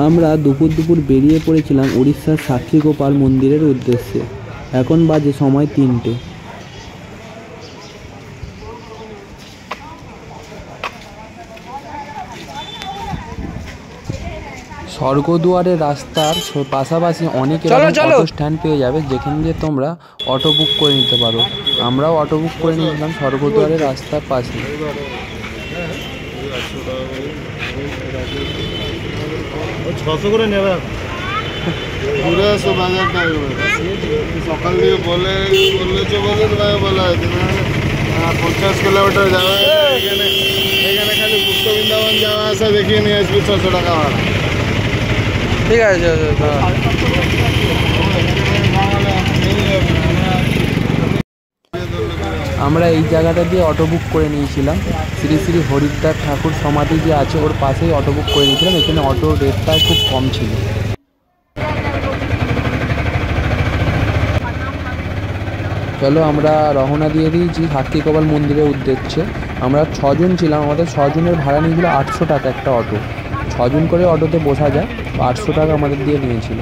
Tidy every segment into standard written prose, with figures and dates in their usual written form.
আমরা দুপুর বেরিয়ে পড়েছিলাম উড়িষ্যার সাক্ষীগোপাল মন্দিরের উদ্দেশ্যে। এখন বাজে সময় 3টে। স্বর্গদুয়ারের রাস্তার পাশাপাশি অনেক অটো স্ট্যান্ড পেয়ে যাবে, যেখানে দিয়ে তোমরা অটো বুক করে নিতে পারো। আমরাও অটো বুক করে নিয়েছিলাম স্বর্গদুয়ারের রাস্তার পাশে। করে নেবে ঘুরে আসো বাজারটা সকাল দিয়ে বলেছো বলা 50 কিলোমিটার যাওয়া, এখানে খালি গুপ্ত বৃন্দাবন যাওয়া আসা দেখিয়ে নিয়ে আসবি 600 টাকা ভাড়া। ঠিক আছে। আমরা এই জায়গাটা দিয়ে অটো বুক করে নিয়েছিলাম। শ্রী শ্রী হরিদ্বার ঠাকুর সমাধি যে আছে ওর পাশেই অটো বুক করে নিয়েছিলাম। এখানে অটো রেটটা খুব কম ছিল। চলো আমরা রওনা দিয়ে দিয়েছি সাক্ষীগোপাল মন্দিরের উদ্দেশ্যে। আমরা 6 জন ছিলাম, আমাদের 6 জনের ভাড়া নিয়েছিল 800 টাকা একটা অটো। 6 জন করে অটোতে বসা যায়, 800 টাকা আমাদের দিয়ে নিয়েছিল।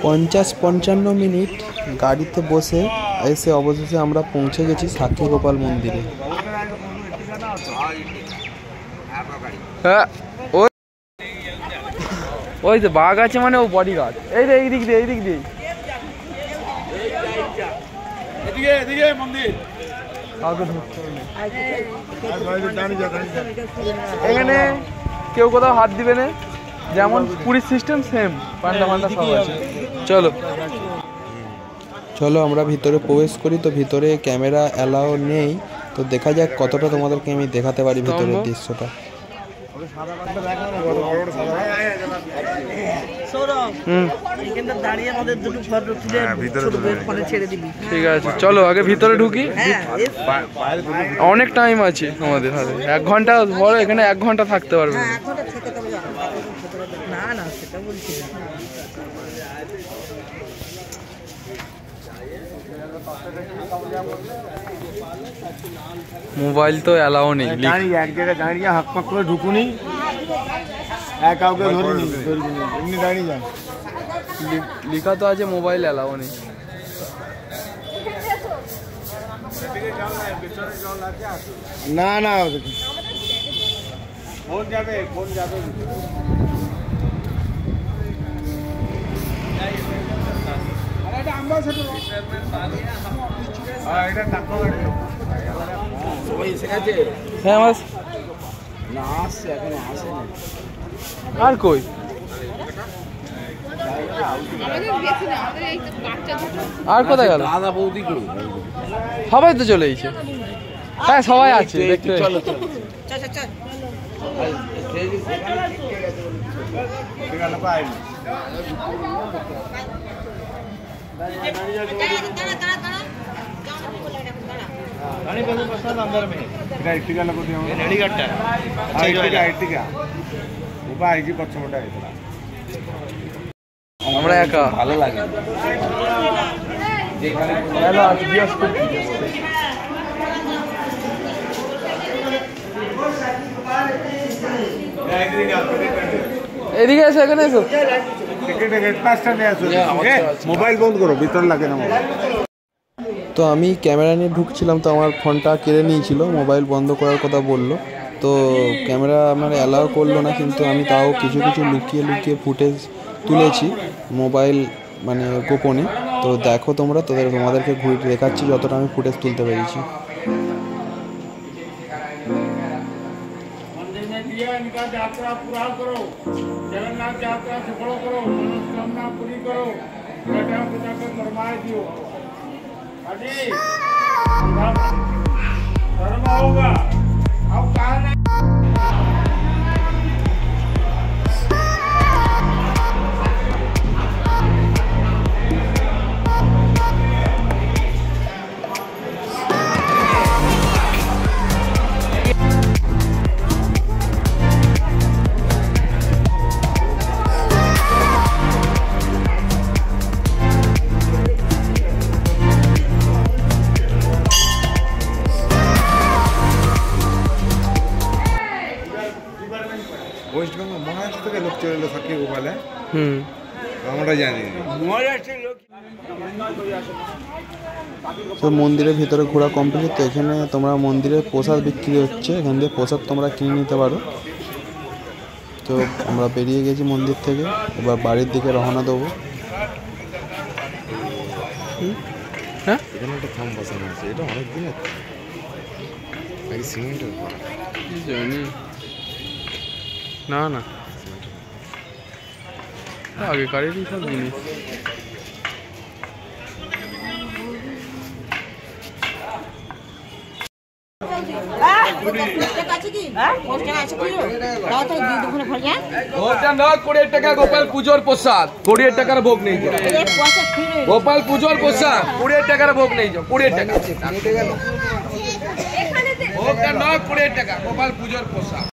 পঞ্চাশ 55 মিনিট গাড়িতে বসে এসে অবশেষে আমরা পৌঁছে গেছি সাক্ষীগোপাল মন্দিরে। হ্যাঁ, ওই যে বাঘ আছে মানে ও বডিগার্ড। এই দিক দিয়ে কাউকে ঢুকতে হবে না। এখানে কেউ কোথাও হাত দিবে না, যেমন পুরীর সিস্টেম সেম, পান্ডা ফান্ডা সব আছে। চলো চলো আমরা ভিতরে প্রবেশ করি। তো ভিতরে ক্যামেরা অ্যালাউ নেই, তো দেখা যাক কতটা তোমাদেরকে আমি দেখাতে পারি ভিতরের দৃশ্যটা। ঠিক আছে, চলো আগে ভিতরে ঢুকি। অনেক টাইম আছে আমাদের হাতে, 1 ঘন্টা বড়, এখানে 1 ঘন্টা থাকতে পারবে। মোবাইল তো অ্যালাউ নেই, এক জায়গায় দাঁড়িয়ে হাত পাক করে ঢুকুনি, কাউকে ধরিনি, এমনি দাঁড়িয়ে যান। লেখা তো আছে মোবাইল অ্যালাউ নেই। না না ফোন যাবে, ফোন যাবে। আর কই আর কোথায় গেল? সবাই তো চলে এসেছে। হ্যাঁ সবাই আছে, দেখতে আমরা একা ভালো লাগে। এদিকে এসো, এখানে এসো। মোবাইল বন্ধ করো, ভিতরে লাগে না মোবাইল। তো আমি ক্যামেরা নিয়ে ঢুকছিলাম, তো আমার ফোনটা কেড়ে নিয়েছিল, মোবাইল বন্ধ করার কথা বললো। তো ক্যামেরা আমার অ্যালাউ করলো না, কিন্তু আমি তাও কিছু কিছু লুকিয়ে লুকিয়ে ফুটেজ তুলেছি মোবাইল মানে গোপনে। তো দেখো তোমরা, তোমাদেরকে ঘুরে দেখাচ্ছি যতটা আমি ফুটেজ তুলতে পেরেছি। इनका यात्रा पूरा करो, जगन्नाथ यात्रा सफल करो, मनोकामना पूरी करो, बेटा पिता को फरमाए दियो। अजी धर्म होगा, अब कहा नहीं। ওয়েস্ট বেঙ্গল মহারাষ্ট্র থেকে লোক চলে এলো সাক্ষী গোপালে। আমরা জানি মহারাষ্ট্রের লোক। তো মন্দিরের ভিতরে ঘোরা কমপ্লিট। তো এখানে তোমরা মন্দিরে প্রসাদ বিক্রি হচ্ছে, এখান থেকে প্রসাদ তোমরা কিনে নিতে পারো। তো আমরা বেরিয়ে গেছি মন্দির থেকে, এবার বাড়ির দিকে রওনা দেবো। হ্যাঁ, এখানে একটা থাম বসানো আছে, এটা অনেক দিনের আগে সিমেন্টের করা। জানি না না, আগেকারেরই সব জিনিস। গোপাল পুজোর প্রসাদ 20 টাকার ভোগ নেই, গোপাল পুজোর প্রসাদ 20 টাকার ভোগ নেই, 20 টাকা ভোগটা 20 টাকা গোপাল পুজোর প্রসাদ।